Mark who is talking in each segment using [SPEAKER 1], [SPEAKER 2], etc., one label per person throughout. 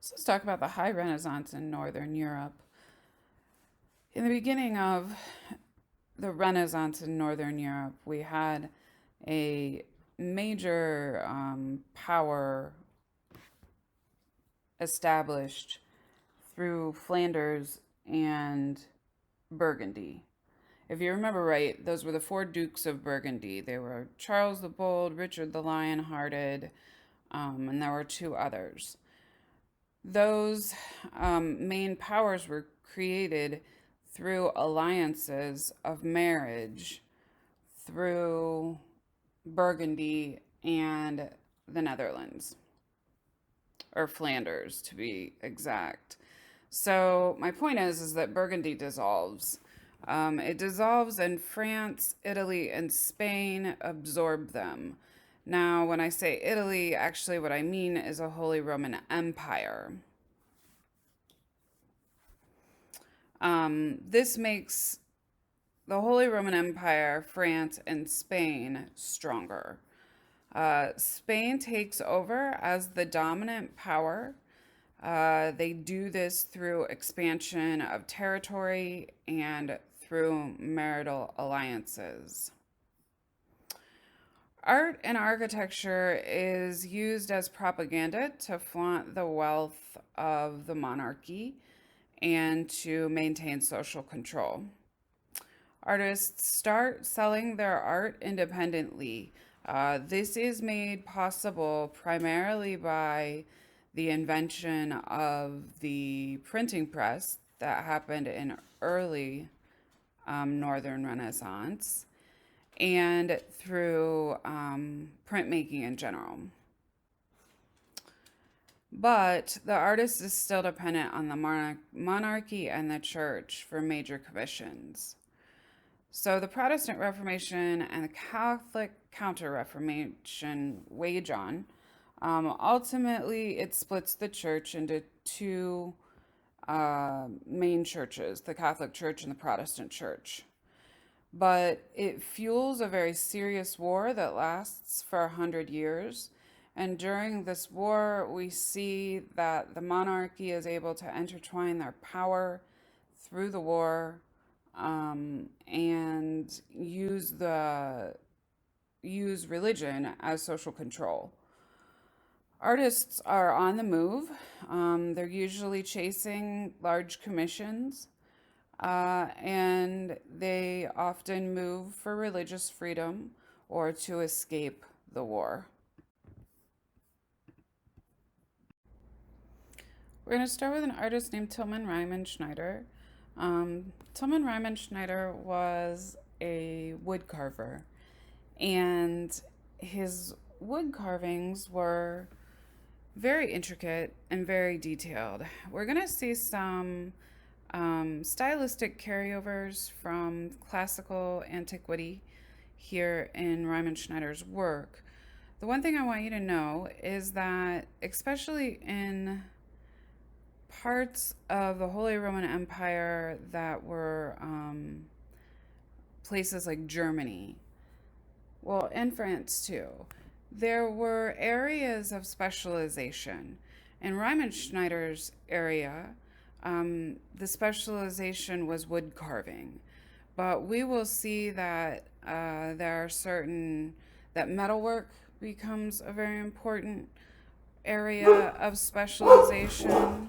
[SPEAKER 1] So let's talk about the High Renaissance in Northern Europe. In the beginning of the Renaissance in Northern Europe, we had a major power established through Flanders and Burgundy. If you remember right, those were the four dukes of Burgundy. They were Charles the Bold, Richard the Lion-Hearted, and there were two others. Those main powers were created through alliances of marriage through Burgundy and the Netherlands, or Flanders to be exact. So my point is that Burgundy dissolves. It dissolves, and France, Italy, and Spain absorb them. Now, when I say Italy, actually what I mean is a Holy Roman Empire. This makes the Holy Roman Empire, France, and Spain stronger. Spain takes over as the dominant power. They do this through expansion of territory and through marital alliances. Art and architecture is used as propaganda to flaunt the wealth of the monarchy and to maintain social control. Artists start selling their art independently. This is made possible primarily by the invention of the printing press that happened in early Northern Renaissance and through printmaking in general. But the artist is still dependent on the monarchy and the church for major commissions. So the Protestant Reformation and the Catholic Counter Reformation wage on. Ultimately, it splits the church into two main churches, the Catholic Church and the Protestant Church. But it fuels a very serious war that lasts for 100 years. And during this war, we see that the monarchy is able to intertwine their power through the war and use religion as social control. Artists are on the move. They're usually chasing large commissions, and they often move for religious freedom or to escape the war. We're going to start with an artist named Tillman Ryman Schneider. Tillman Ryman Schneider was a wood carver, and his wood carvings were very intricate and very detailed. We're going to see some stylistic carryovers from classical antiquity here in Ryman Schneider's work. The one thing I want you to know is that, especially in parts of the Holy Roman Empire that were places like Germany, well, and France too, there were areas of specialization. In Ryman Schneider's area, the specialization was wood carving, but we will see that there are that metalwork becomes a very important area of specialization.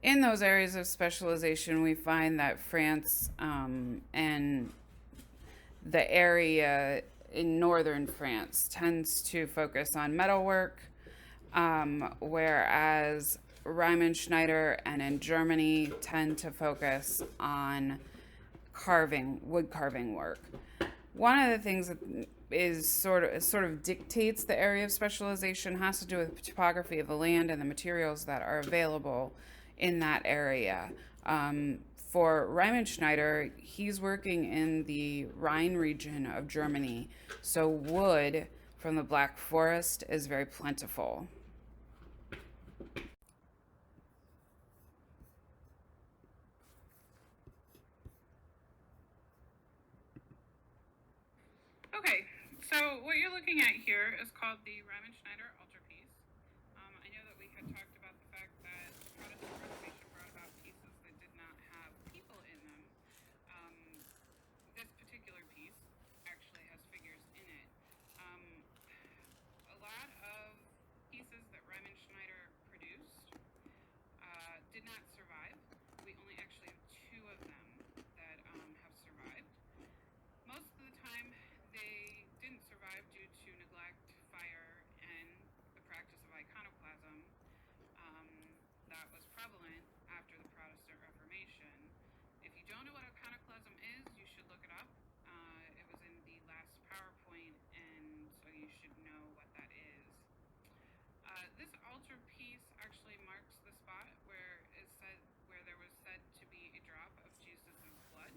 [SPEAKER 1] In those areas of specialization, we find that France and the area in northern France tends to focus on metalwork, whereas Ryman Schneider and in Germany tend to focus on wood carving work. One of the things that is sort of dictates the area of specialization has to do with the topography of the land and the materials that are available in that area. For Ryman Schneider, he's working in the Rhine region of Germany, so wood from the Black Forest is very plentiful. Okay, so what you're looking at here is called the Ryman Schneider altarpiece. I know don't know what iconoclasm is, you should look it up. It was in the last PowerPoint, and so you should know what that is. This altar piece actually marks the spot where there was said to be a drop of Jesus' blood,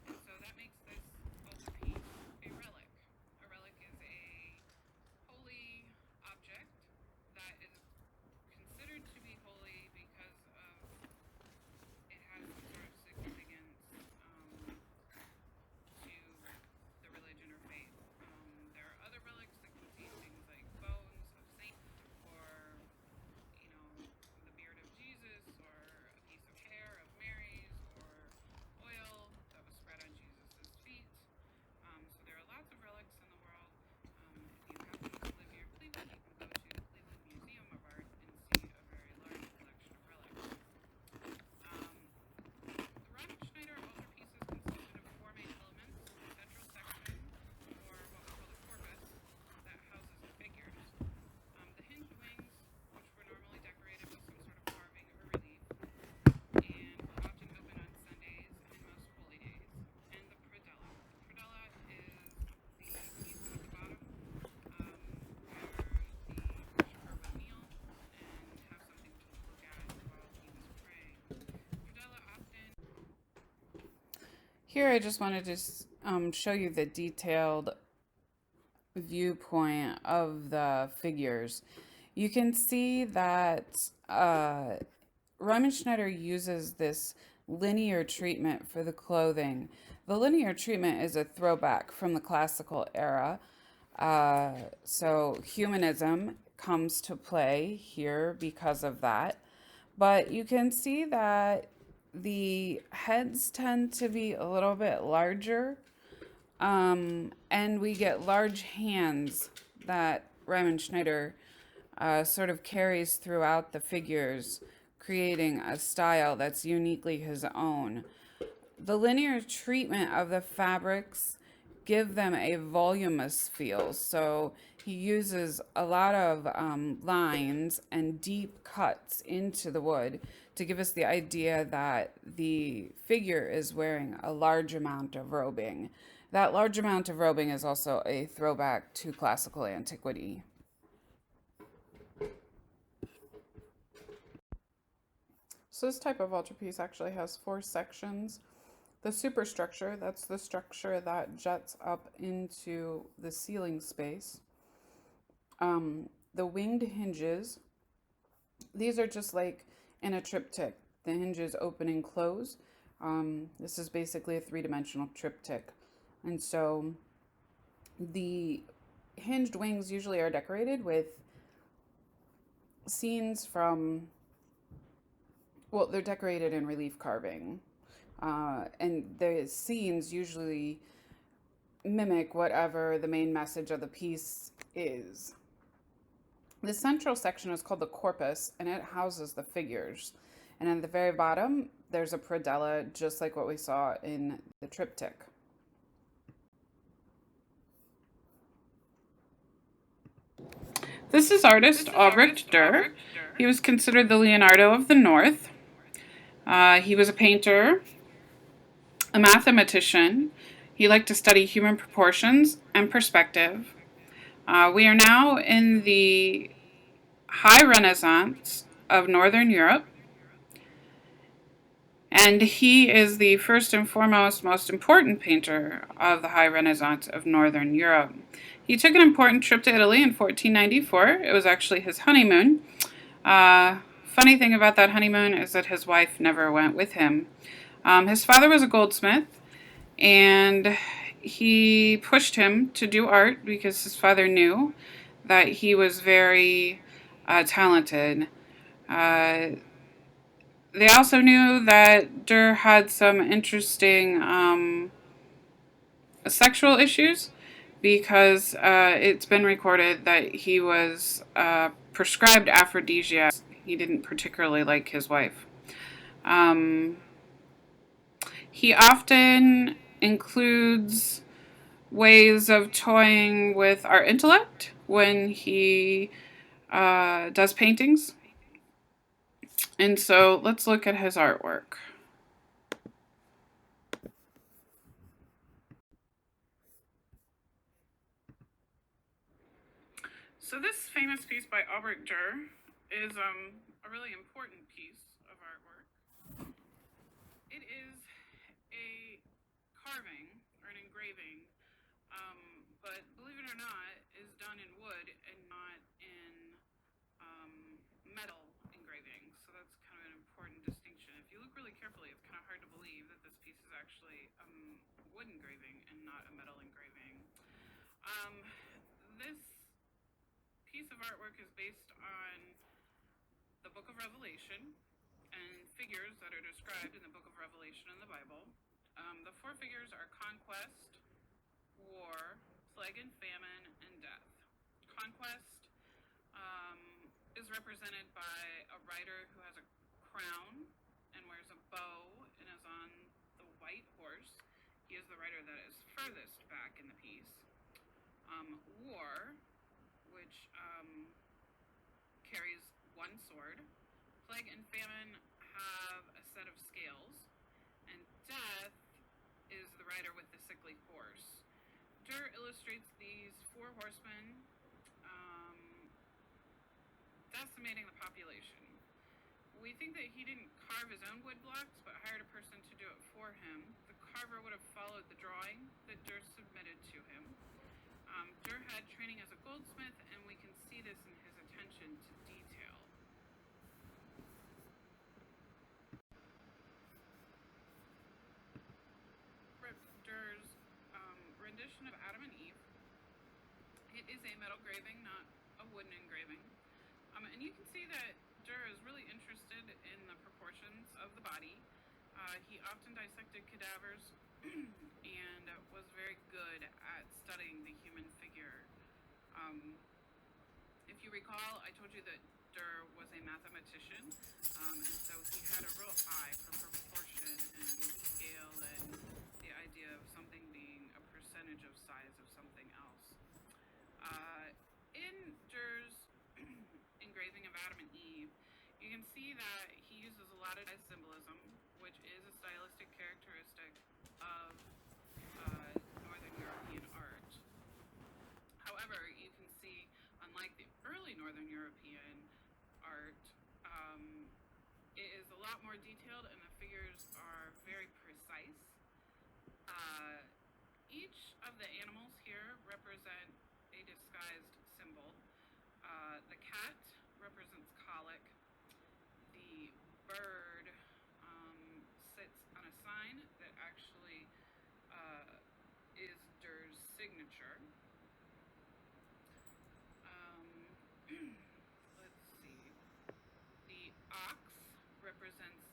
[SPEAKER 1] and so that makes this altar piece a relic. A relic is a holy object that is considered to be holy because of it has some sort of significance to the religion or faith. There are other relics that contain things like bones of saints, or the beard of Jesus, or a piece of hair of Mary's, or oil that was spread on Jesus' feet. So there are lots of relics in the world. If you happen to live near Cleveland, you can go to the Cleveland Museum of Art and see a very large collection of relics. The Ronald Schneider altarpieces consisted of four main elements: the central section, or what we call the corpus, that houses the figures, the hinged wings, which were normally decorated with some sort of carving or relief, and were often open on Sundays and most holy days, and the predella. The predella is the piece at the bottom where the worshiper would kneel and have something to look at while he was praying. Predella often. Here I just wanted to show you the detailed viewpoint of the figures. You can see that Ryman Schneider uses this linear treatment for the clothing. The linear treatment is a throwback from the classical era. So humanism comes to play here because of that. But you can see that the heads tend to be a little bit larger, and we get large hands that Ryman Schneider sort of carries throughout the figures, creating a style that's uniquely his own. The linear treatment of the fabrics give them a voluminous feel, so he uses a lot of lines and deep cuts into the wood to give us the idea that the figure is wearing a large amount of robing. That large amount of robing is also a throwback to classical antiquity. So this type of altarpiece actually has four sections. The superstructure, that's the structure that jets up into the ceiling space. The winged hinges, these are just like in a triptych. The hinges open and close. This is basically a three-dimensional triptych. And so the hinged wings usually are decorated with scenes from, well, they're decorated in relief carving. And the scenes usually mimic whatever the main message of the piece is. The central section is called the corpus, and it houses the figures. And at the very bottom, there's a predella, just like what we saw in the triptych. This is artist Albrecht Dürer. He was considered the Leonardo of the North. He was a painter, a mathematician. He liked to study human proportions and perspective. We are now in the High Renaissance of Northern Europe, and he is the first and foremost most important painter of the High Renaissance of Northern Europe. He took an important trip to Italy in 1494. It was actually his honeymoon. Funny thing about that honeymoon is that his wife never went with him. His father was a goldsmith, and he pushed him to do art because his father knew that he was very talented. They also knew that Dürer had some interesting sexual issues because it's been recorded that he was prescribed aphrodisiacs. He didn't particularly like his wife. He often includes ways of toying with our intellect when he does paintings. And so let's look at his artwork. So this famous piece by Albert Dürer is a really important piece of artwork. It is a carving or an engraving, but believe it or not, is done in wood and not in metal engraving. So that's kind of an important distinction. If you look really carefully, it's kind of hard to believe that this piece is actually wood engraving and not a metal engraving. This piece of artwork is based on the book of Revelation and figures that are described in the book of Revelation in the Bible. The four figures are conquest, war, plague and famine, and death. Conquest is represented by a rider who has a crown and wears a bow and is on the white horse. He is the rider that is furthest back in the piece. War, which carries one sword. Plague and famine have a set of scales, and death is the rider with the sickly horse. Dürer illustrates these four horsemen decimating the population. We think that he didn't carve his own wood blocks, but hired a person to do it for him. The carver would have followed the drawing that Dürer submitted to him. Dürer had training as a goldsmith, and we can see this in his attention to detail. Dürer's rendition of Adam and Eve. It is a metal engraving, not a wooden engraving. And you can see that Dürer is really interested in the proportions of the body. He often dissected cadavers and was very good at studying the human figure. If you recall, I told you that Dürer was a mathematician, and so he had a real eye for proportion and scale and the idea of something being a percentage of size of something else. In Dürer's engraving of Adam and Eve, you can see that he uses a lot of symbolism, which is a stylistic characteristic of Northern European art. However, you can see, unlike the early Northern European art, it is a lot more detailed and the figures are very precise. Each of the animals here represent a disguised symbol. The cat represents colic. The bird sits on a sign that actually is Dürer's signature. Let's see. The ox represents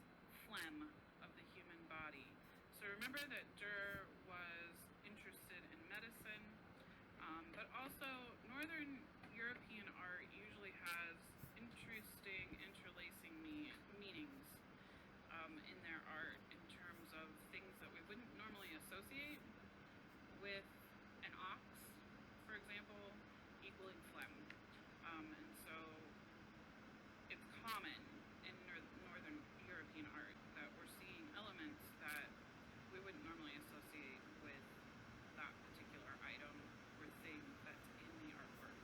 [SPEAKER 1] phlegm of the human body. So remember that Dürer was interested in medicine, but also Northern European art usually has interesting interlacing meanings in their art in terms of things that we wouldn't normally associate with an ox, for example, equaling phlegm. And so it's common in Northern European art that we're seeing elements that we wouldn't normally associate with that particular item or thing that's in the artwork.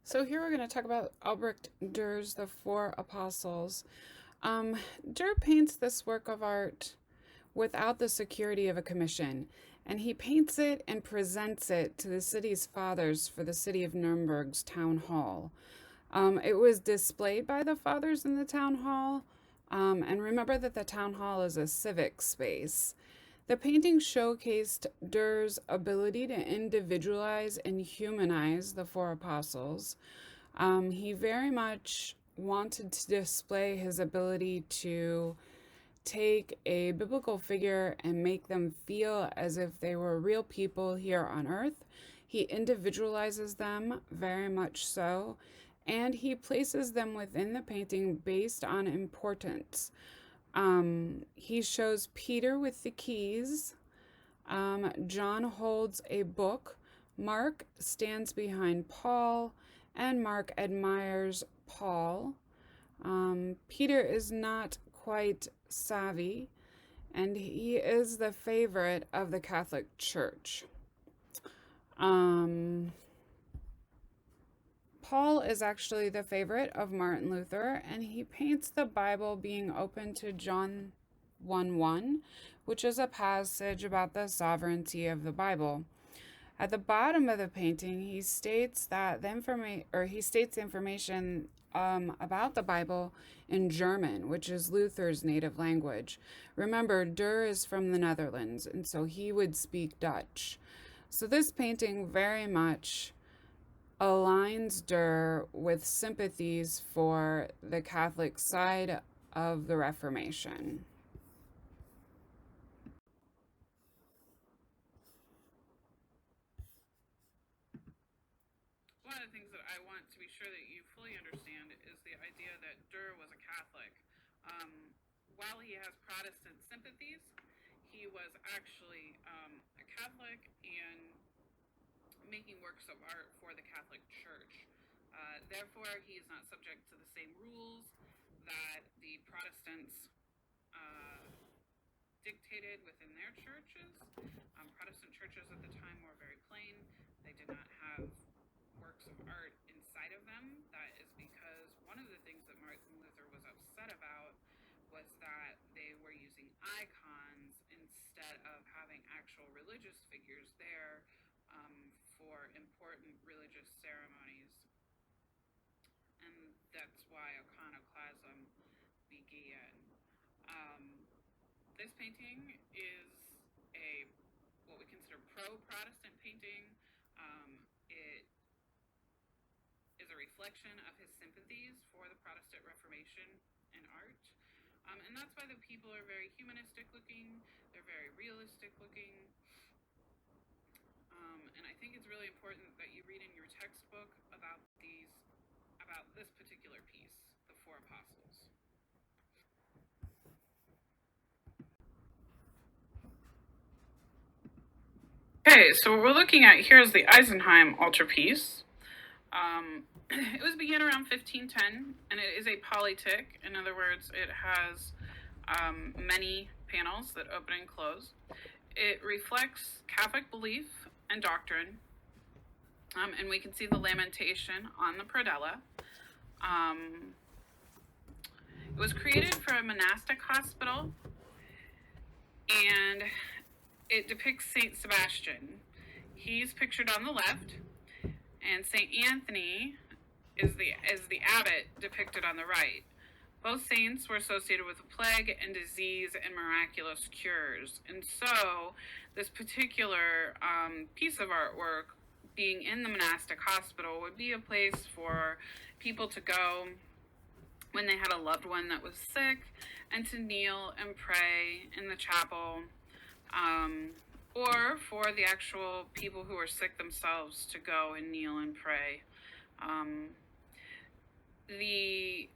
[SPEAKER 1] So here we're going to talk about Albrecht Dürer's The Four Apostles. Dürer paints this work of art without the security of a commission, and he paints it and presents it to the city's fathers for the city of Nuremberg's town hall. It was displayed by the fathers in the town hall, and remember that the town hall is a civic space. The painting showcased Dürer's ability to individualize and humanize the four apostles. He very much wanted to display his ability to take a biblical figure and make them feel as if they were real people here on earth. He individualizes them very much so, and he places them within the painting based on importance. He shows Peter with the keys. John holds a book. Mark stands behind Paul, and Mark admires Paul. Peter is not quite savvy, and he is the favorite of the Catholic Church. Um, Paul is actually the favorite of Martin Luther, and he paints the Bible being open to John 1:1, which is a passage about the sovereignty of the Bible. At the bottom of the painting, he states that he states the information about the Bible in German, which is Luther's native language. Remember, Durr is from the Netherlands, and so he would speak Dutch. So this painting very much aligns Durr with sympathies for the Catholic side of the Reformation. One of the things that I want to be sure that you fully understand is the idea that Durr was a Catholic. Um, while he has Protestant sympathies, he was actually a Catholic and making works of art for the Catholic Church. Therefore, he is not subject to the same rules that the Protestants uh, dictated within their churches. Protestant churches at the time were very plain. They did not have works of art inside of them. That is because one of the things that Martin Luther was upset about was that they were using icons instead of having actual religious figures there for important religious ceremonies. And that's why iconoclasm began. Um, this painting is a what we consider pro-Protestant painting. It is a reflection of his sympathies for the Protestant Reformation in art. And that's why the people are very humanistic looking, they're very realistic looking. And I think it's really important that you read in your textbook about this particular piece, the Four Apostles. Okay, so what we're looking at here is the Eisenheim altarpiece. It was began around 1510, and it is a polytic. In other words, it has many panels that open and close. It reflects Catholic belief and doctrine, and we can see the lamentation on the predella. It was created for a monastic hospital, and it depicts Saint Sebastian. He's pictured on the left, and Saint Anthony is the abbot depicted on the right. Both saints were associated with the plague and disease and miraculous cures. And so, this particular piece of artwork, being in the monastic hospital, would be a place for people to go when they had a loved one that was sick and to kneel and pray in the chapel, or for the actual people who are sick themselves to go and kneel and pray. The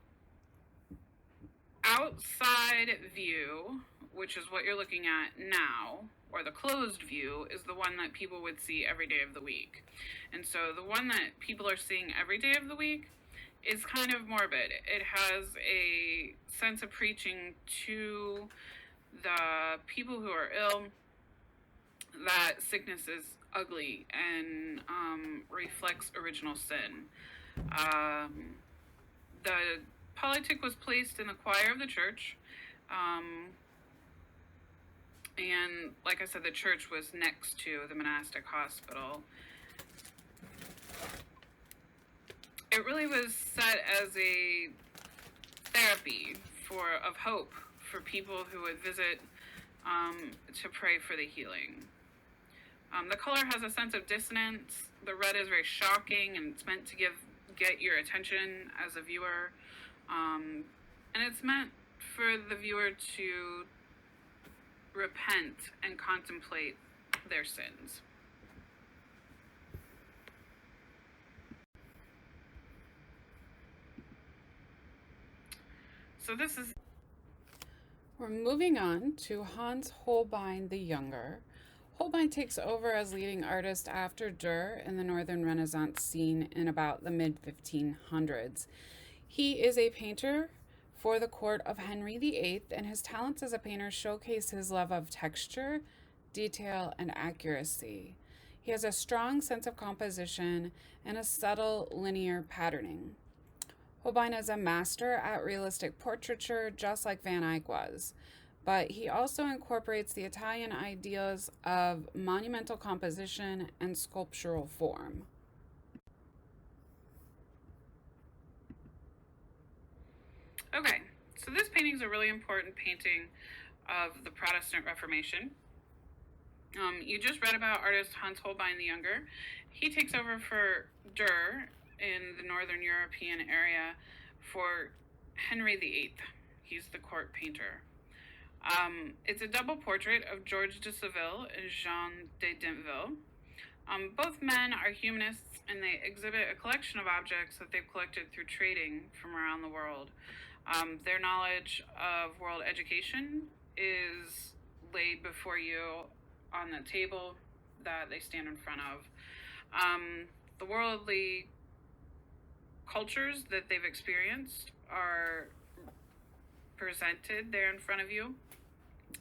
[SPEAKER 1] outside view, which is what you're looking at now, or the closed view, is the one that people would see every day of the week. And so the one that people are seeing every day of the week is kind of morbid. It has a sense of preaching to the people who are ill that sickness is ugly and reflects original sin. The politic was placed in the choir of the church, and like I said, the church was next to the monastic hospital. It really was set as a therapy of hope for people who would visit to pray for the healing. The color has a sense of dissonance. The red is very shocking, and it's meant to get your attention as a viewer. And it's meant for the viewer to repent and contemplate their sins. So we're moving on to Hans Holbein the Younger. Holbein takes over as leading artist after Durr in the Northern Renaissance scene in about the mid-1500s. He is a painter for the court of Henry VIII, and his talents as a painter showcase his love of texture, detail, and accuracy. He has a strong sense of composition and a subtle linear patterning. Holbein is a master at realistic portraiture, just like Van Eyck was, but he also incorporates the Italian ideas of monumental composition and sculptural form. Okay, so this painting is a really important painting of the Protestant Reformation. You just read about artist Hans Holbein the Younger. He takes over for Durr in the Northern European area for Henry VIII. He's the court painter. It's a double portrait of George de Seville and Jean de Dintville. Both men are humanists, and they exhibit a collection of objects that they've collected through trading from around the world. Their knowledge of world education is laid before you on the table that they stand in front of. The worldly cultures that they've experienced are presented there in front of you.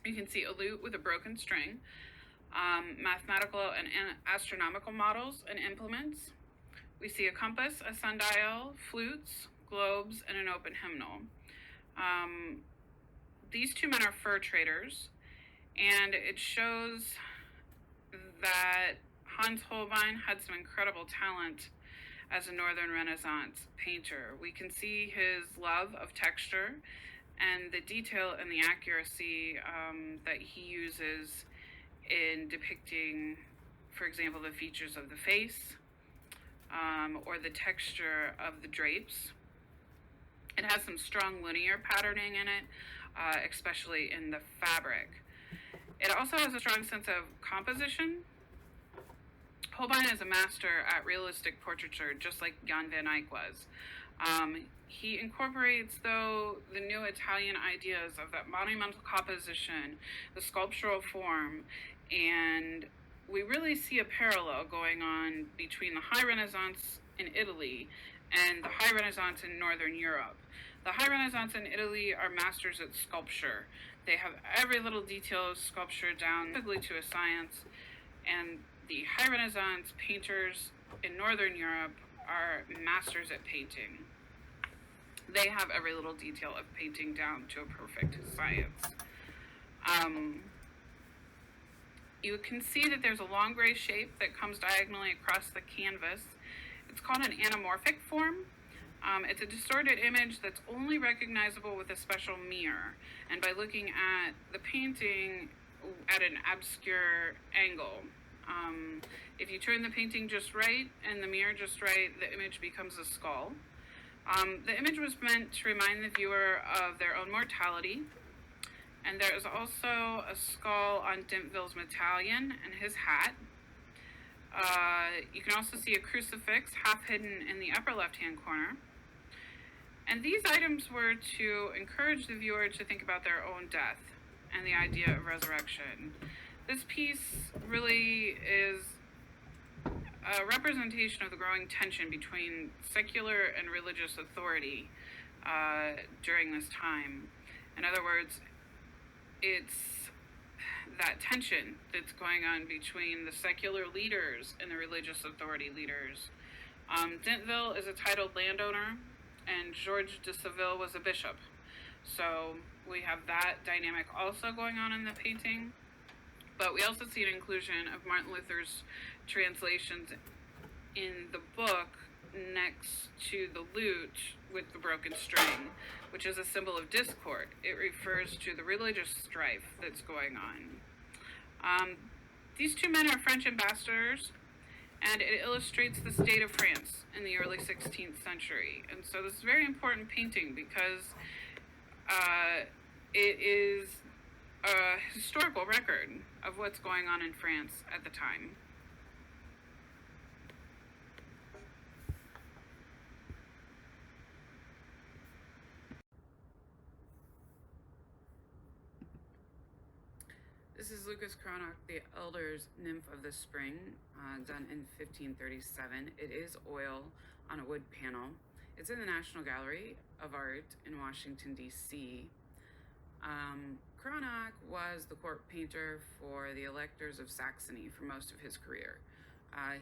[SPEAKER 1] You can see a lute with a broken string, mathematical and astronomical models and implements. We see a compass, a sundial, flutes, globes, and an open hymnal. These two men are fur traders, and it shows that Hans Holbein had some incredible talent as a Northern Renaissance painter. We can see his love of texture and the detail and the accuracy that he uses in depicting, for example, the features of the face or the texture of the drapes. It has some strong linear patterning in it, especially in the fabric. It also has a strong sense of composition. Holbein is a master at realistic portraiture, just like Jan van Eyck was. He incorporates, though, the new Italian ideas of that monumental composition, the sculptural form, and we really see a parallel going on between the High Renaissance in Italy and the High Renaissance in Northern Europe. The High Renaissance in Italy are masters at sculpture. They have every little detail of sculpture down to a science, and the High Renaissance painters in Northern Europe are masters at painting. They have every little detail of painting down to a perfect science. You can see that there's a long gray shape that comes diagonally across the canvas. It's called an anamorphic form. It's a distorted image that's only recognizable with a special mirror, and by looking at the painting at an obscure angle. If you turn the painting just right and the mirror just right, the image becomes a skull. The image was meant to remind the viewer of their own mortality, and there is also a skull on Dintville's medallion and his hat. You can also see a crucifix half hidden in the upper left-hand corner. And these items were to encourage the viewer to think about their own death and the idea of resurrection. This piece really is a representation of the growing tension between secular and religious authority during this time. In other words, it's that tension that's going on between the secular leaders and the religious authority leaders. Dintville is a titled landowner, and George de Seville was a bishop. So we have that dynamic also going on in the painting. But we also see an inclusion of Martin Luther's translations in the book next to the lute with the broken string, which is a symbol of discord. It refers to the religious strife that's going on. These two men are French ambassadors, and it illustrates the state of France in the early 16th century. And so this is a very important painting because it is a historical record of what's going on in France at the time. This is Lucas Cranach, the Elder's Nymph of the Spring, done in 1537. It is oil on a wood panel. It's in the National Gallery of Art in Washington, D.C. Cranach was the court painter for the electors of Saxony for most of his career.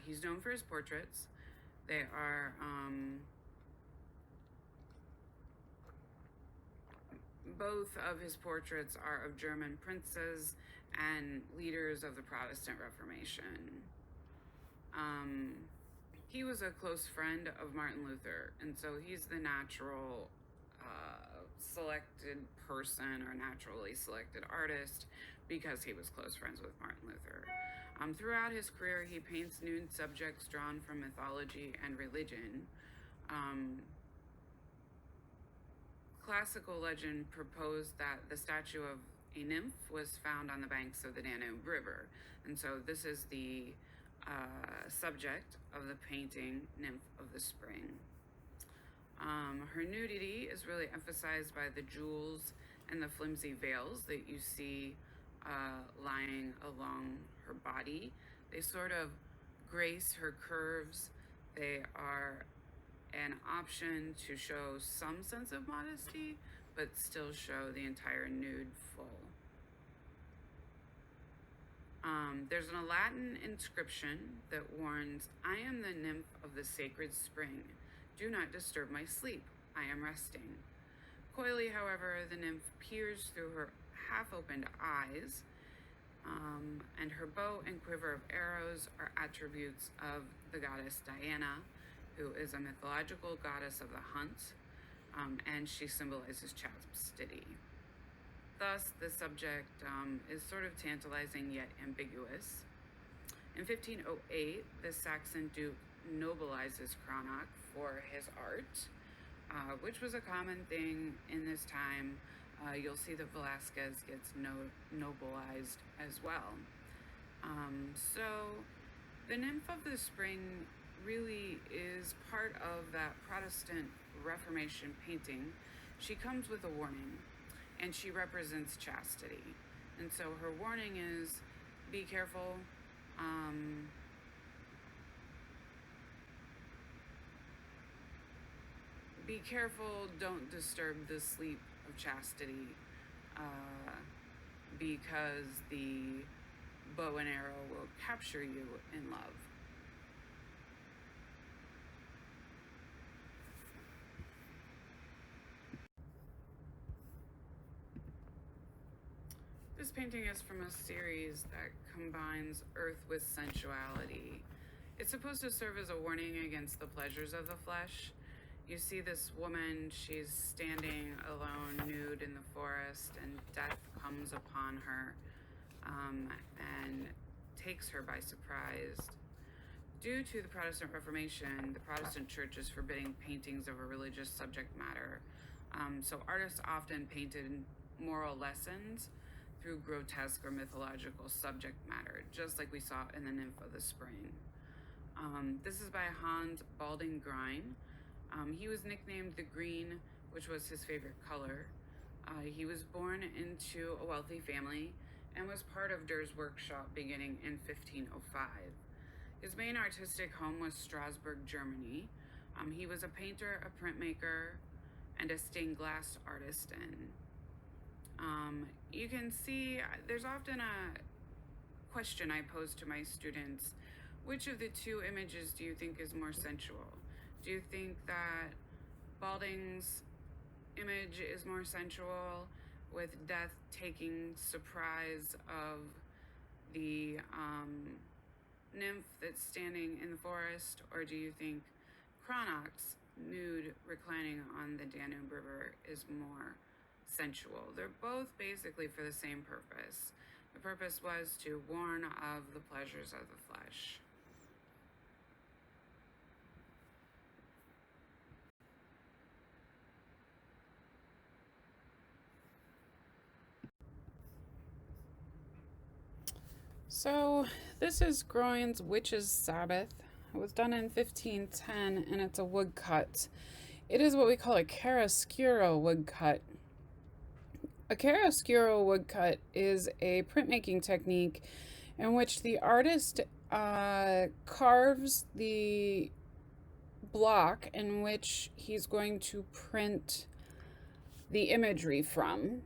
[SPEAKER 1] He's known for his portraits. They are both of his portraits are of German princes and leaders of the Protestant Reformation. He was a close friend of Martin Luther, and so he's the natural selected person or naturally selected artist because he was close friends with Martin Luther. Throughout his career, he paints nude subjects drawn from mythology and religion. Classical legend proposed that the statue of a nymph was found on the banks of the Danube River, and so this is the subject of the painting Nymph of the Spring. Her nudity is really emphasized by the jewels and the flimsy veils that you see lying along her body. They sort of grace her curves. They are an option to show some sense of modesty, but still show the entire nude full. There's a Latin inscription that warns, "I am the nymph of the sacred spring. Do not disturb my sleep. I am resting." Coyly, however, the nymph peers through her half-opened eyes, and her bow and quiver of arrows are attributes of the goddess Diana, who is a mythological goddess of the hunt, and she symbolizes chastity. Thus, the subject is sort of tantalizing yet ambiguous. In 1508, the Saxon Duke nobilizes Cranach for his art, which was a common thing in this time. You'll see that Velázquez gets nobilized as well. So the Nymph of the Spring really is part of that Protestant Reformation painting. She comes with a warning, and she represents chastity. And so her warning is, be careful. Be careful, don't disturb the sleep of chastity, because the bow and arrow will capture you in love. This painting is from a series that combines earth with sensuality. It's supposed to serve as a warning against the pleasures of the flesh. You see this woman, she's standing alone, nude in the forest, and death comes upon her and takes her by surprise. Due to the Protestant Reformation, the Protestant Church is forbidding paintings of a religious subject matter. So artists often painted moral lessons through grotesque or mythological subject matter, just like we saw in the Nymph of the Spring. This is by Hans Baldingrein. He was nicknamed the Green, which was his favorite color. He was born into a wealthy family and was part of Durr's workshop beginning in 1505. His main artistic home was Strasbourg, Germany. He was a painter, a printmaker, and a stained glass artist. And you can see there's often a question I pose to my students: which of the two images do you think is more sensual? Do you think that Balding's image is more sensual, with death taking surprise of the nymph that's standing in the forest, or do you think Cranach's nude reclining on the Danube River is more sensual? They're both basically for the same purpose. The purpose was to warn of the pleasures of the flesh. So this is Groen's Witches' Sabbath. It was done in 1510, and it's a woodcut. It is what we call a chiaroscuro woodcut. A chiaroscuro woodcut is a printmaking technique in which the artist carves the block in which he's going to print the imagery from.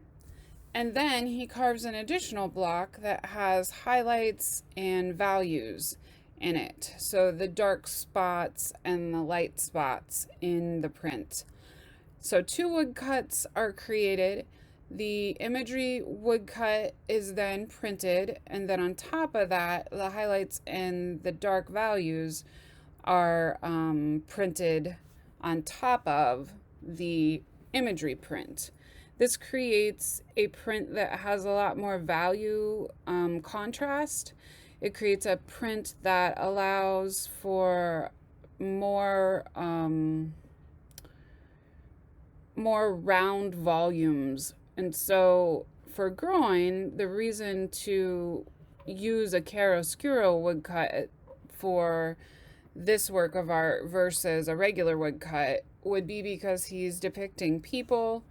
[SPEAKER 1] And then he carves an additional block that has highlights and values in it. So the dark spots and the light spots in the print. So 2 woodcuts are created. The imagery woodcut is then printed, and then on top of that, the highlights and the dark values are printed on top of the imagery print. This creates a print that has a lot more value contrast. It creates a print that allows for more round volumes. And so for groin, the reason to use a chiaroscuro woodcut for this work of art versus a regular woodcut would be because he's depicting people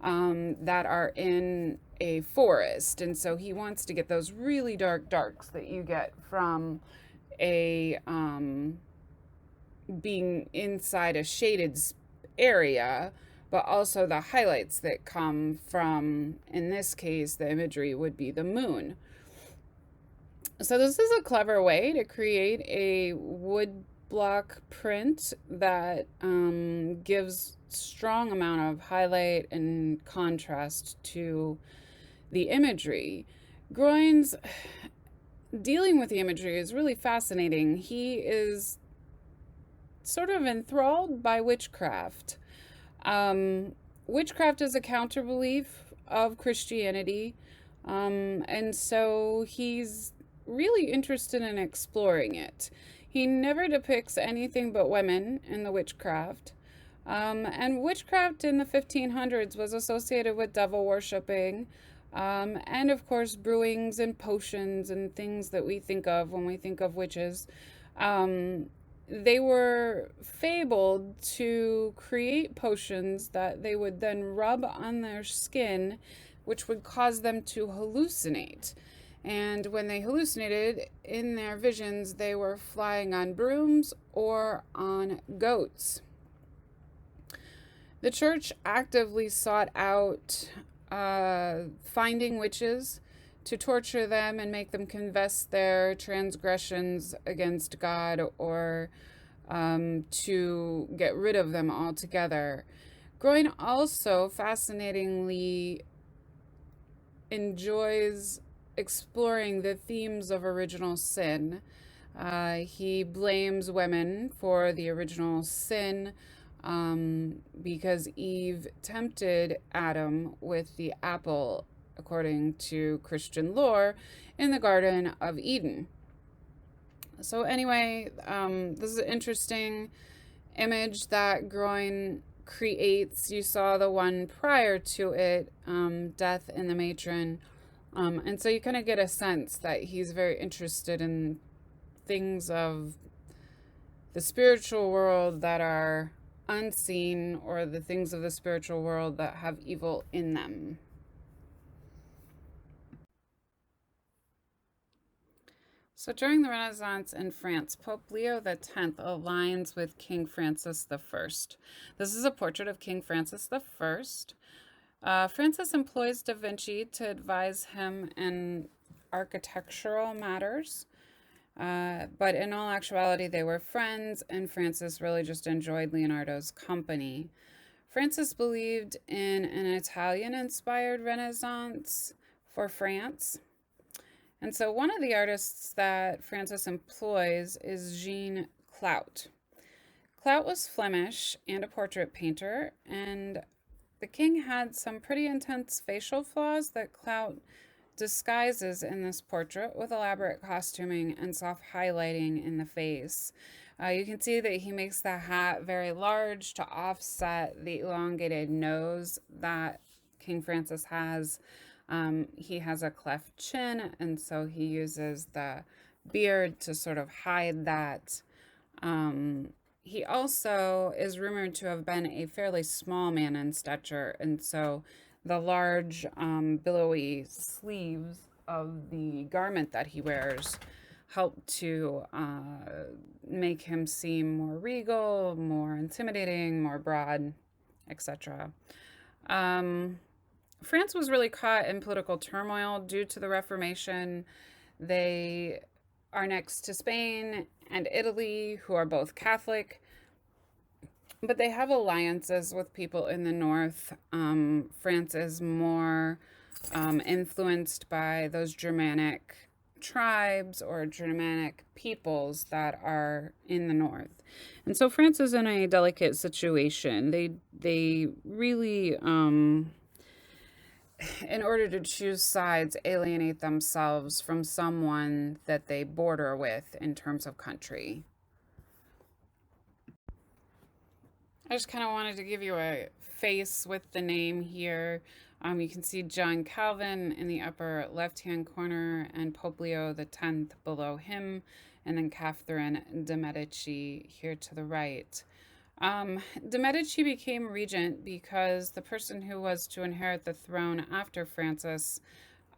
[SPEAKER 1] that are in a forest. And so he wants to get those really dark darks that you get from a being inside a shaded area, but also the highlights that come from, in this case, the imagery would be the moon. So this is a clever way to create a wood block print that gives strong amount of highlight and contrast to the imagery. Groin's dealing with the imagery is really fascinating. He is sort of enthralled by witchcraft. Witchcraft is a counter belief of Christianity, and so he's really interested in exploring it. He never depicts anything but women in the witchcraft. And witchcraft in the 1500s was associated with devil worshipping, and of course brewings and potions and things that we think of when we think of witches. They were fabled to create potions that they would then rub on their skin, which would cause them to hallucinate. And when they hallucinated, in their visions, they were flying on brooms or on goats. The church actively sought out finding witches to torture them and make them confess their transgressions against God, or to get rid of them altogether. Groin also fascinatingly enjoys exploring the themes of original sin. He blames women for the original sin because Eve tempted Adam with the apple, according to Christian lore, in the Garden of Eden. So anyway, this is an interesting image that Groin creates. You saw the one prior to it, Death in the Matron. And so you kind of get a sense that he's very interested in things of the spiritual world that are unseen, or the things of the spiritual world that have evil in them. So during the Renaissance in France, Pope Leo X aligns with King Francis I. This is a portrait of King Francis I. Francis employs Da Vinci to advise him in architectural matters, but in all actuality, they were friends, and Francis really just enjoyed Leonardo's company. Francis believed in an Italian-inspired Renaissance for France. And so one of the artists that Francis employs is Jean Clout. Clout was Flemish and a portrait painter, and the king had some pretty intense facial flaws that Clout disguises in this portrait with elaborate costuming and soft highlighting in the face. You can see that he makes the hat very large to offset the elongated nose that King Francis has. He has a cleft chin, and so he uses the beard to sort of hide that. He also is rumored to have been a fairly small man in stature, and so the large billowy sleeves of the garment that he wears helped to make him seem more regal, more intimidating, more broad, etc. France was really caught in political turmoil due to the Reformation. They are next to Spain and Italy, who are both Catholic, but they have alliances with people in the north. France is more influenced by those Germanic tribes or Germanic peoples that are in the north. And so France is in a delicate situation. They really in order to choose sides, alienate themselves from someone that they border with in terms of country. I just kind of wanted to give you a face with the name here. You can see John Calvin in the upper left-hand corner and Pope Leo X below him, and then Catherine de' Medici here to the right. De' Medici became regent because the person who was to inherit the throne after Francis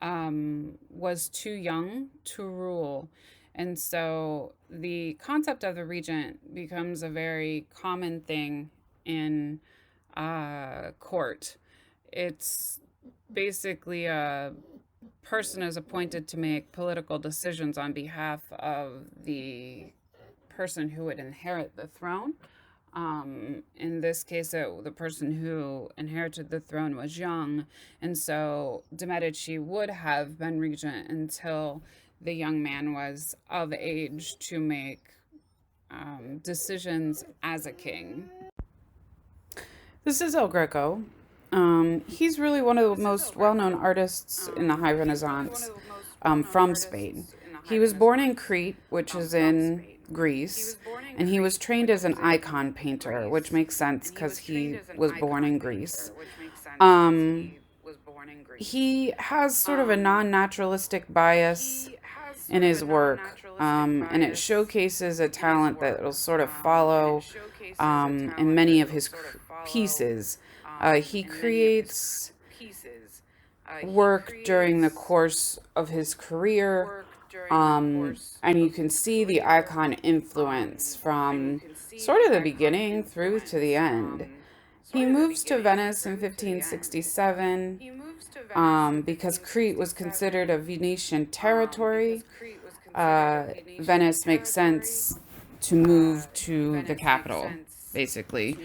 [SPEAKER 1] was too young to rule. And so the concept of the regent becomes a very common thing in court. It's basically a person is appointed to make political decisions on behalf of the person who would inherit the throne. In this case, the person who inherited the throne was young, and so de' Medici would have been regent until the young man was of age to make decisions as a king. This is El Greco. He's really one of the most well-known artists in the High Renaissance from Spain. He was born in Crete, which is in Greece, and he was trained as an icon painter, which makes sense because he was born in Greece. He has sort of a non-naturalistic bias in his work, and it showcases a talent that will sort of follow in many of his pieces. He creates work during the course of his career, and you can see the icon influence from sort of the beginning through to the end. He moves to Venice in 1567 because Crete was considered a Venetian territory. Venice makes sense to move to the capital, basically.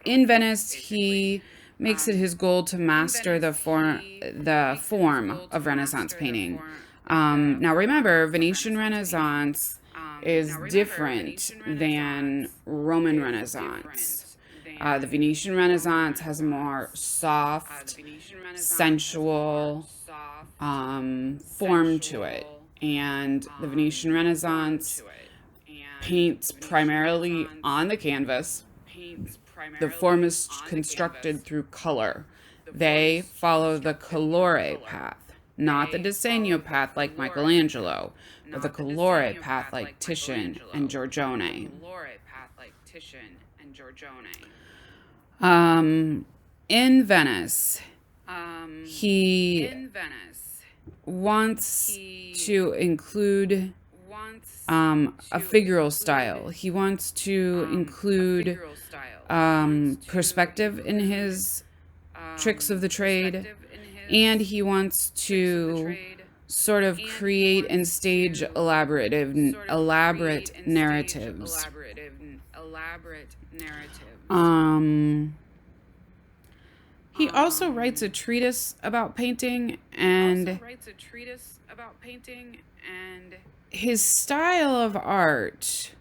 [SPEAKER 1] In Venice, he makes it his goal to master the form of Renaissance painting. Now remember, Venetian Renaissance is different than Roman Renaissance. The Venetian Renaissance has a more soft, sensual form to it. And the Venetian Renaissance paints primarily on the canvas. The form is constructed through color. They follow the colore path, not the disegno path like Michelangelo, but the colore path like Titian and Giorgione. In Venice, he wants to include a figural style. He wants to include perspective in his tricks of the trade, and he wants to sort of create and stage elaborate narratives. He also writes a treatise about painting, and his style of art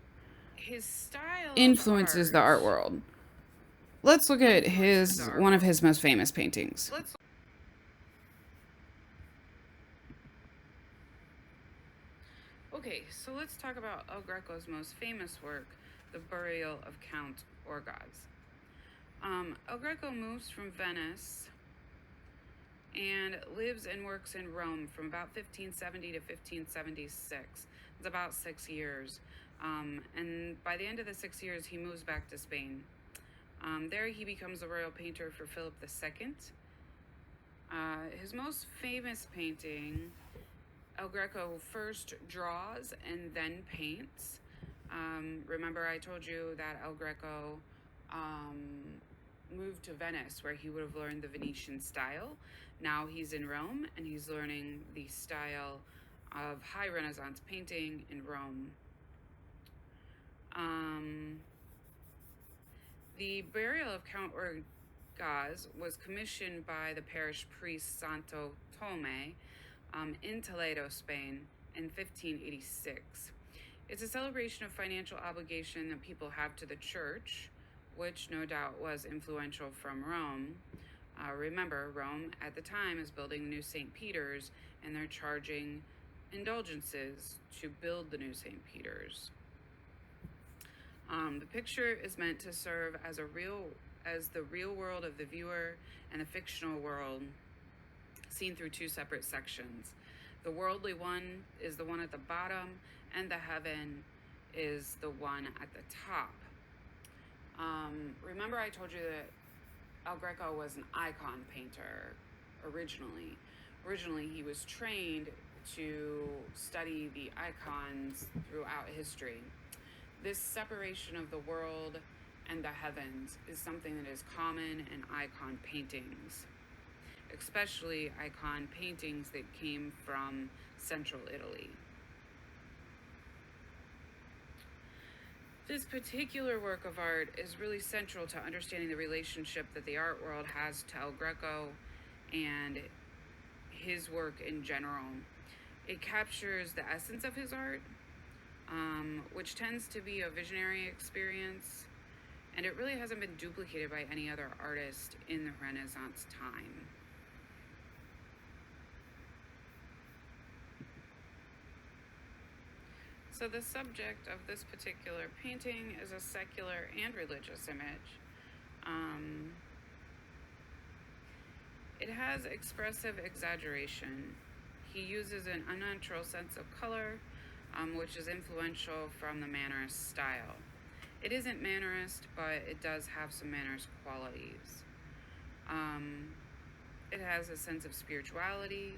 [SPEAKER 1] influences the art world. Let's look at one of his most famous paintings. Okay, so let's talk about El Greco's most famous work, The Burial of Count Orgaz. El Greco moves from Venice and lives and works in Rome from about 1570 to 1576. It's about 6 years. And by the end of the 6 years, he moves back to Spain. There he becomes a royal painter for Philip II. His most famous painting El Greco first draws and then paints. Remember, I told you that El Greco moved to Venice, where he would have learned the Venetian style. Now he's in Rome, and he's learning the style of high Renaissance painting in Rome. The burial of Count Orgaz was commissioned by the parish priest Santo Tome in Toledo, Spain, in 1586. It's a celebration of financial obligation that people have to the church, which no doubt was influential from Rome. Remember, Rome at the time is building the new St. Peter's, and they're charging indulgences to build the new St. Peter's. The picture is meant to serve as the real world of the viewer and the fictional world seen through two separate sections. The worldly one is the one at the bottom, and the heaven is the one at the top. Remember, I told you that El Greco was an icon painter originally. Originally, he was trained to study the icons throughout history. This separation of the world and the heavens is something that is common in icon paintings, especially icon paintings that came from Central Italy. This particular work of art is really central to understanding the relationship that the art world has to El Greco and his work in general. It captures the essence of his art, which tends to be a visionary experience, and it really hasn't been duplicated by any other artist in the Renaissance time. So the subject of this particular painting is a secular and religious image. It has expressive exaggeration. He uses an unnatural sense of color, which is influential from the Mannerist style. It isn't Mannerist, but it does have some Mannerist qualities. It has a sense of spirituality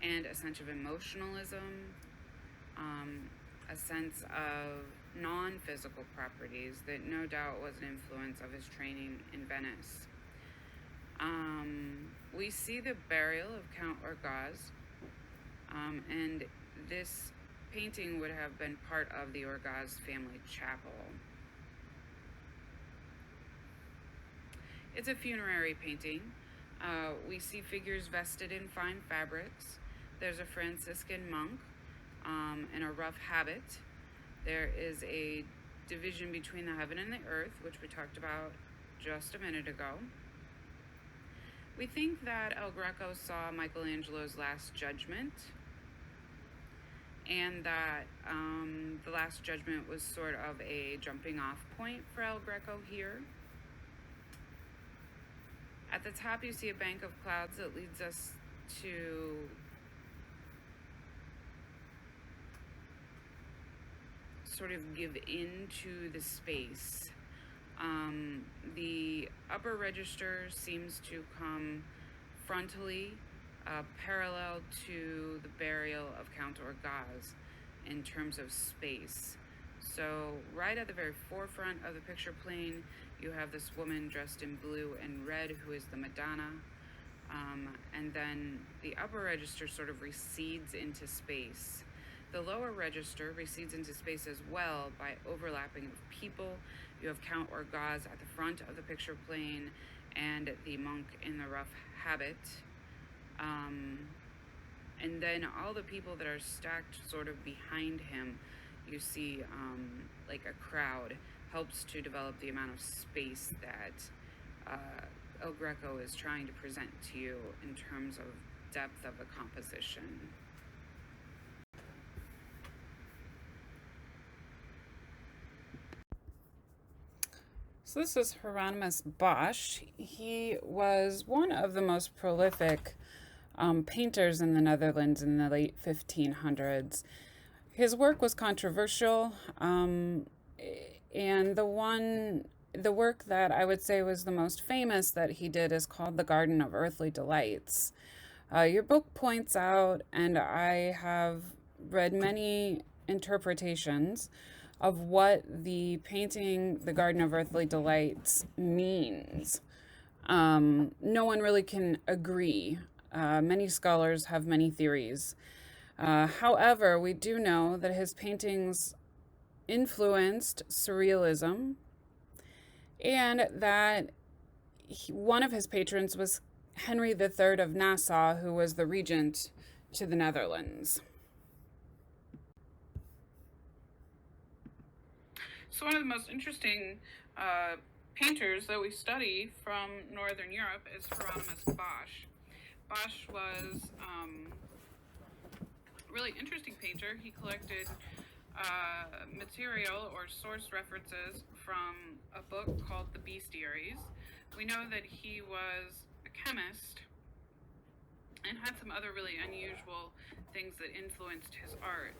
[SPEAKER 1] and a sense of emotionalism, a sense of non-physical properties that no doubt was an influence of his training in Venice. We see the burial of Count Orgaz, and this painting would have been part of the Orgaz family chapel. It's a funerary painting. We see figures vested in fine fabrics. There's a Franciscan monk in a rough habit. There is a division between the heaven and the earth, which we talked about just a minute ago. We think that El Greco saw Michelangelo's Last Judgment, and that the Last Judgment was sort of a jumping off point for El Greco here. At the top, you see a bank of clouds that leads us to sort of give into the space. The upper register seems to come frontally, parallel to the burial of Count Orgaz in terms of space. So right at the very forefront of the picture plane, you have this woman dressed in blue and red who is the Madonna. And then the upper register sort of recedes into space. The lower register recedes into space as well by overlapping of people. You have Count Orgaz at the front of the picture plane and the monk in the rough habit. And then all the people that are stacked sort of behind him, you see like a crowd, helps to develop the amount of space that El Greco is trying to present to you in terms of depth of the composition. So this is Hieronymus Bosch. He was one of the most prolific painters in the Netherlands in the late 1500s. His work was controversial, and the work that I would say was the most famous that he did is called The Garden of Earthly Delights. Your book points out, and I have read many interpretations of what the painting The Garden of Earthly Delights means. No one really can agree. Many scholars have many theories. However, we do know that his paintings influenced surrealism and that one of his patrons was Henry III of Nassau, who was the regent to the Netherlands. So, one of the most interesting painters that we study from Northern Europe is Hieronymus Bosch. Bosch was a really interesting painter. He collected material or source references from a book called The Bestiaries. We know that he was a chemist and had some other really unusual things that influenced his art.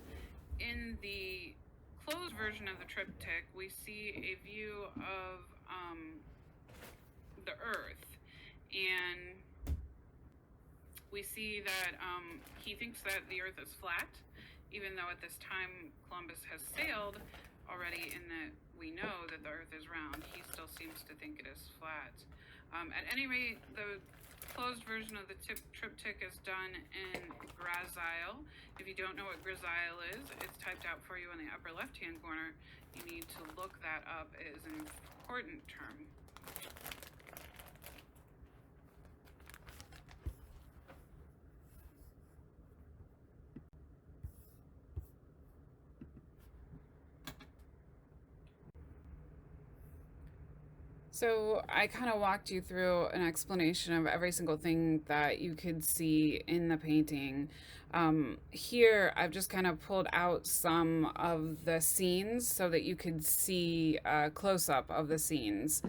[SPEAKER 1] In the closed version of the triptych, we see a view of the Earth, and we see that he thinks that the Earth is flat, even though at this time Columbus has sailed already, and that we know that the Earth is round. He still seems to think it is flat. At any rate, the closed version of the triptych is done in Grisaille. If you don't know what Grisaille is, it's typed out for you in the upper left-hand corner. You need to look that up. It is an important term. So I kind of walked you through an explanation of every single thing that you could see in the painting. Here, I've just kind of pulled out some of the scenes so that you could see a close up of the scenes.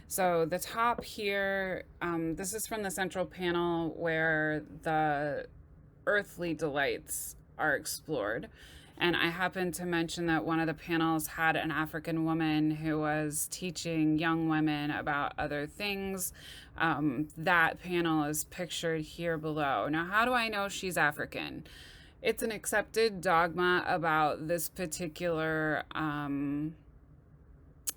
[SPEAKER 1] So the top here, this is from the central panel where the earthly delights are explored. And I happened to mention that one of the panels had an African woman who was teaching young women about other things. That panel is pictured here below. Now, how do I know she's African? It's an accepted dogma about this particular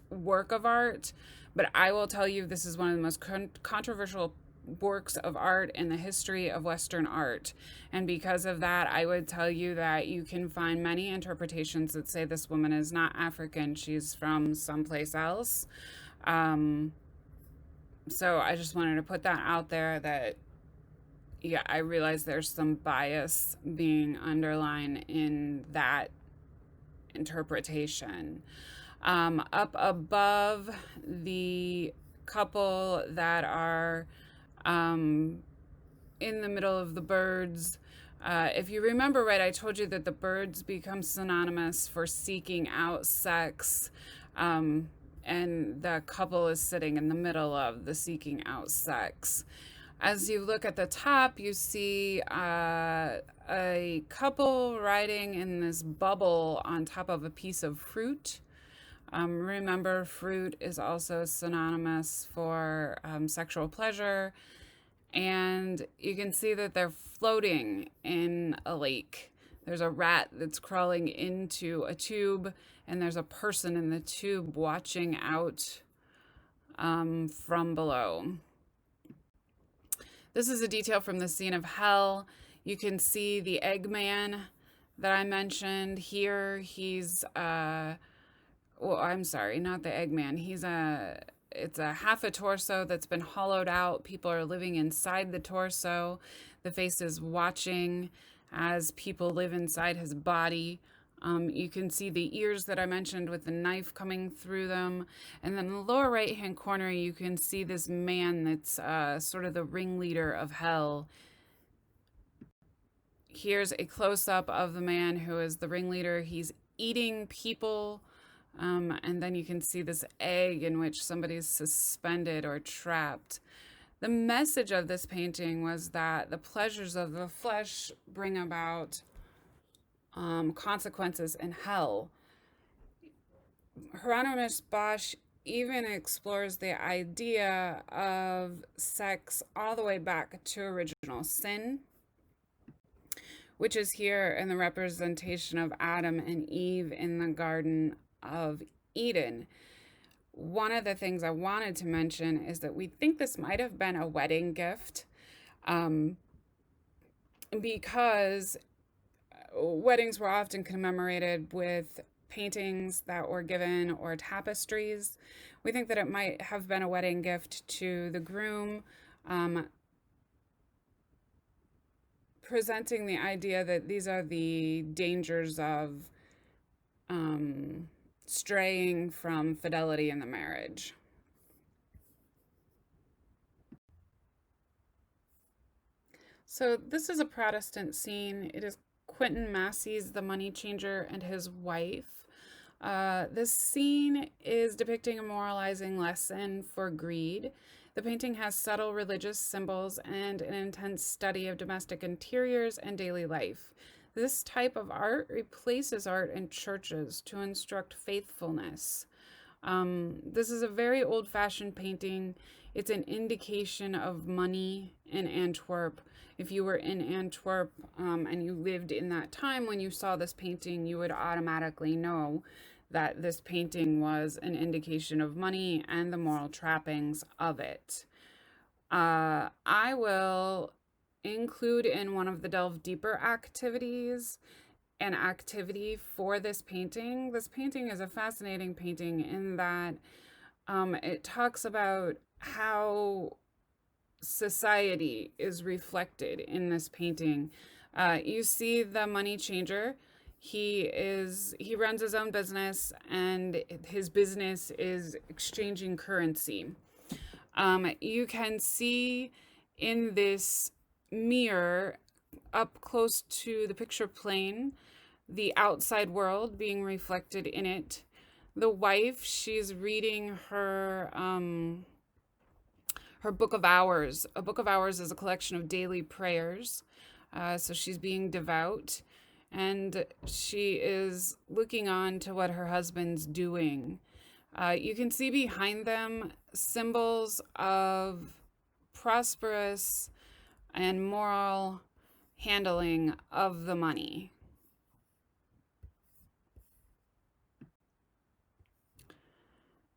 [SPEAKER 1] work of art, but I will tell you this is one of the most controversial works of art in the history of Western art. And because of that, I would tell you that you can find many interpretations that say this woman is not African, she's from someplace else. So I just wanted to put that out there that, yeah, I realize there's some bias being underlined in that interpretation. Up above the couple that are in the middle of the birds. If you remember right, I told you that the birds become synonymous for seeking out sex, and the couple is sitting in the middle of the seeking out sex. As you look at the top, you see a couple riding in this bubble on top of a piece of fruit. Remember, fruit is also synonymous for sexual pleasure. And you can see that they're floating in a lake. There's a rat that's crawling into a tube, and there's a person in the tube watching out from below. This is a detail from the scene of hell. You can see the Eggman that I mentioned here. He's, well, I'm sorry, not the Eggman. It's a half a torso that's been hollowed out. People are living inside the torso. The face is watching as people live inside his body. You can see the ears that I mentioned with the knife coming through them. And then in the lower right-hand corner, you can see this man that's sort of the ringleader of hell. Here's a close-up of the man who is the ringleader. He's eating people. And then you can see this egg in which somebody's suspended or trapped. The message of this painting was that the pleasures of the flesh bring about consequences in hell. Hieronymus Bosch even explores the idea of sex all the way back to original sin. which is here in the representation of Adam and Eve in the Garden of Eden. One of the things I wanted to mention is that we think this might have been a wedding gift, um, because weddings were often commemorated with paintings that were given or tapestries. We think that it might have been a wedding gift to the groom, um, presenting the idea that these are the dangers of straying from fidelity in the marriage. So this is a Protestant scene. It is Quentin Massey's The Money Changer and his wife. This scene is depicting a moralizing lesson for greed. The painting has subtle religious symbols and an intense study of domestic interiors and daily life. This type of art replaces art in churches to instruct faithfulness. This is a very old-fashioned painting. It's an indication of money in Antwerp. If you were in Antwerp and you lived in that time when you saw this painting, you would automatically know that this painting was an indication of money and the moral trappings of it. I will include in one of the Delve Deeper activities an activity for this painting. This painting is a fascinating painting in that it talks about how society is reflected in this painting. You see the money changer. He runs his own business, and his business is exchanging currency. You can see in this mirror up close to the picture plane the outside world being reflected in it. The wife, she's reading her book of hours. A book of hours is a collection of daily prayers. So she's being devout, and she is looking on to what her husband's doing. You can see behind them symbols of prosperous and moral handling of the money.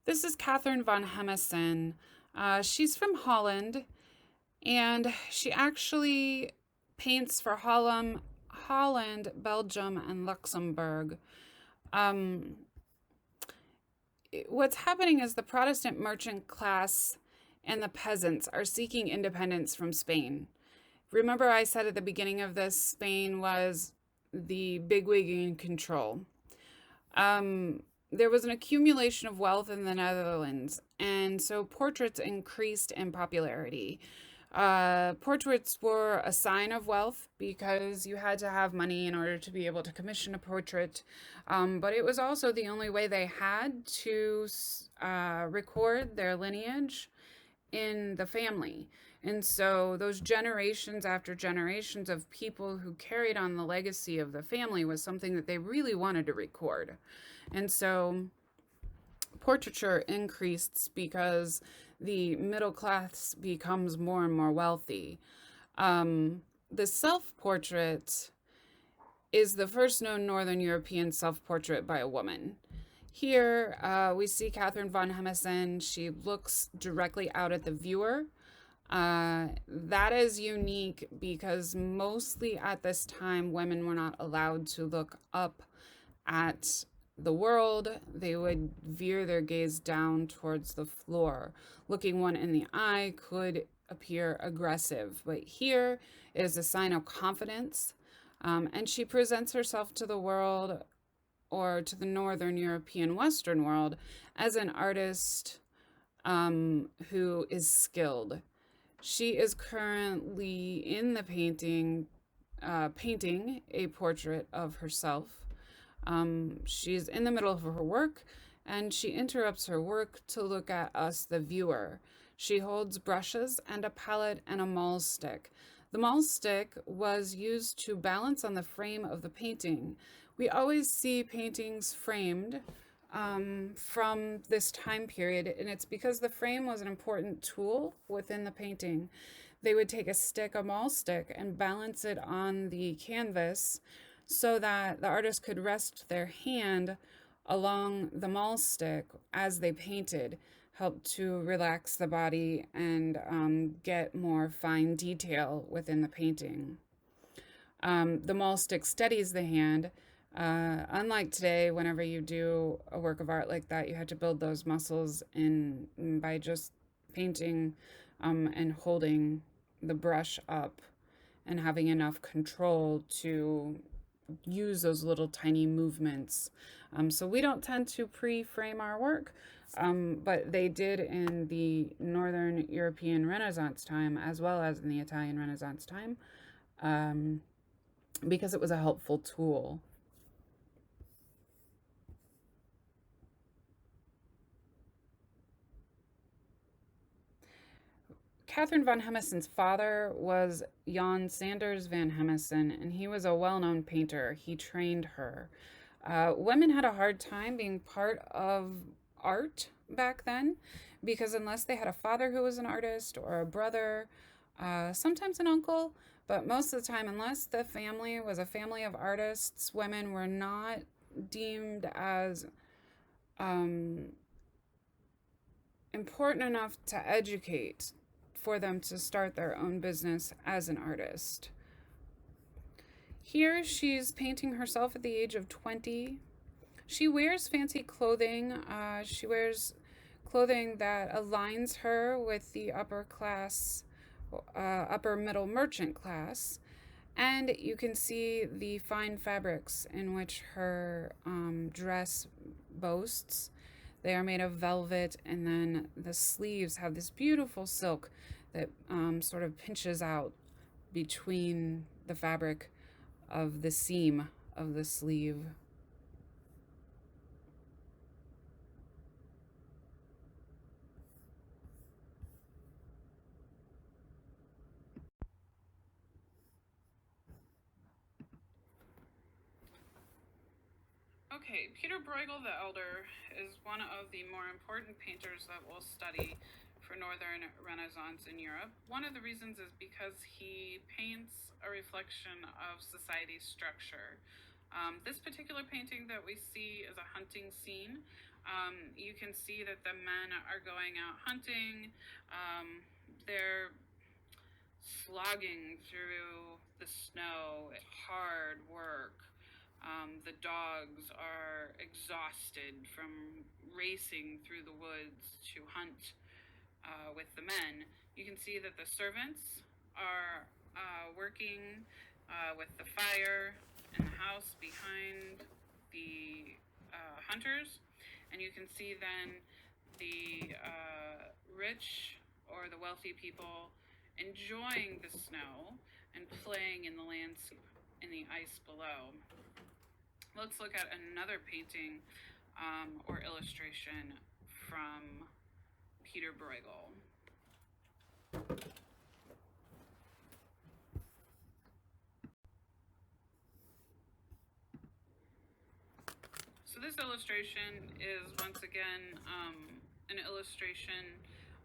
[SPEAKER 1] This is Catherine von Hemissen. She's from Holland, and she actually paints for Holland, Belgium, and Luxembourg. What's happening is the Protestant merchant class and the peasants are seeking independence from Spain. Remember, I said at the beginning of this, Spain was the bigwig in control. There was an accumulation of wealth in the Netherlands, and so portraits increased in popularity. Portraits were a sign of wealth because you had to have money in order to be able to commission a portrait, but it was also the only way they had to record their lineage in the family. And so those generations after generations of people who carried on the legacy of the family was something that they really wanted to record. And so portraiture increased because the middle class becomes more and more wealthy. The self-portrait is the first known Northern European self-portrait by a woman. Here we see Catherine von Hemissen. She looks directly out at the viewer. That is unique because mostly at this time, women were not allowed to look up at the world. They would veer their gaze down towards the floor. Looking one in the eye could appear aggressive, but here is a sign of confidence. And she presents herself to the world, or to the Northern European Western world, as an artist who is skilled. She is currently in the painting, painting a portrait of herself. She's in the middle of her work, and she interrupts her work to look at us, the viewer. She holds brushes and a palette and a mahl stick. The mahl stick was used to balance on the frame of the painting. We always see paintings framed from this time period, and it's because the frame was an important tool within the painting. they would take a stick, a maul stick, and balance it on the canvas so that the artist could rest their hand along the maul stick as they painted, help to relax the body and get more fine detail within the painting. The maul stick steadies the hand. Unlike today, whenever you do a work of art like that, you had to build those muscles in by just painting and holding the brush up and having enough control to use those little tiny movements. So we don't tend to pre-frame our work, but they did in the Northern European Renaissance time as well as in the Italian Renaissance time, because it was a helpful tool. Catherine von Hemesen's father was Jan Sanders van Hemesen, and he was a well known painter. He trained her. Women had a hard time being part of art back then because unless they had a father who was an artist or a brother, sometimes an uncle, but most of the time, unless the family was a family of artists, women were not deemed as um, important enough to educate for them to start their own business as an artist. Here, she's painting herself at the age of 20. She wears fancy clothing. She wears clothing that aligns her with the upper class, upper middle merchant class. And you can see the fine fabrics in which her dress boasts. They are made of velvet, and then the sleeves have this beautiful silk that sort of pinches out between the fabric of the seam of the sleeve. Okay, Peter Bruegel the Elder is one of the more important painters that we'll study for Northern Renaissance in Europe. One of the reasons is because he paints a reflection of society's structure. This particular painting that we see is a hunting scene. You can see that the men are going out hunting. They're slogging through the snow. It's hard work. The dogs are exhausted from racing through the woods to hunt with the men. You can see that the servants are working with the fire in the house behind the hunters. And you can see then the rich or the wealthy people enjoying the snow and playing in the landscape in the ice below. Let's look at another painting or illustration from Peter Bruegel. So this illustration is once again an illustration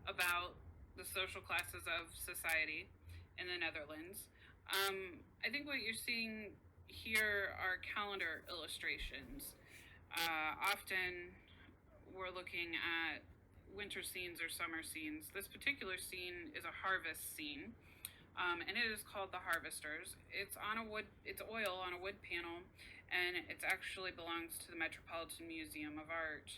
[SPEAKER 1] about the social classes of society in the Netherlands. I think what you're seeing here are calendar illustrations. Often we're looking at winter scenes or summer scenes. This particular scene is a harvest scene, and it is called The Harvesters. It's on a wood. It's oil on a wood panel, and it actually belongs to the Metropolitan Museum of Art.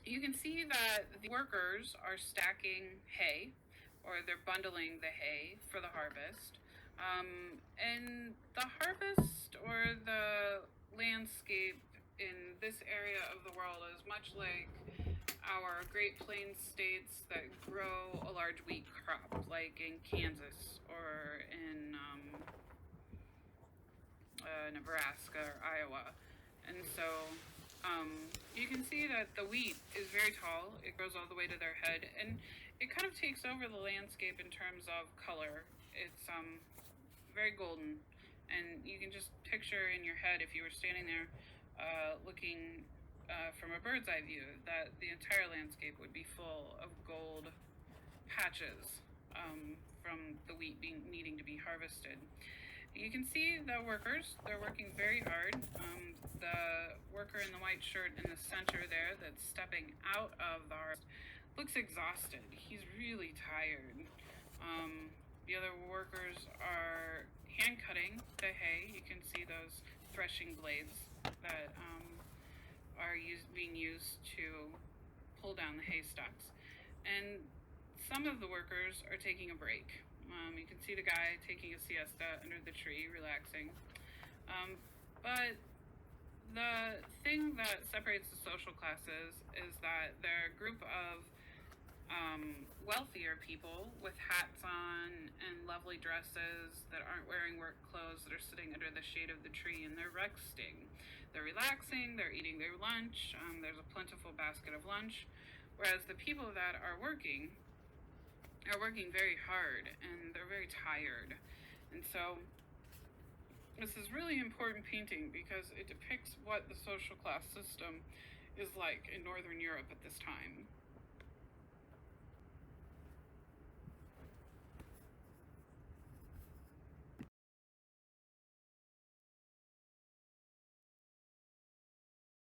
[SPEAKER 1] You can see that the workers are stacking hay, or they're bundling the hay for the harvest. And the harvest or the landscape in this area of the world is much like our Great Plains states that grow a large wheat crop, like in Kansas or in Nebraska or Iowa. And so you can see that the wheat is very tall. It grows all the way to their head, and it kind of takes over the landscape in terms of color. It's very golden, and you can just picture in your head, if you were standing there looking from a bird's eye view, that the entire landscape would be full of gold patches. from the wheat needing to be harvested. You can see the workers, they're working very hard. The worker in the white shirt in the center there that's stepping out of the harvest looks exhausted. He's really tired. The other workers are hand cutting the hay. You can see those threshing blades that are being used to pull down the hay stalks. And some of the workers are taking a break. You can see the guy taking a siesta under the tree, relaxing. But the thing that separates the social classes is that they're a group of wealthier people with hats on and lovely dresses that aren't wearing work clothes, that are sitting under the shade of the tree, and they're resting. They're relaxing, they're eating their lunch, there's a plentiful basket of lunch, whereas the people that are working very hard and they're very tired. And so this is really important painting because it depicts what the social class system is like in Northern Europe at this time.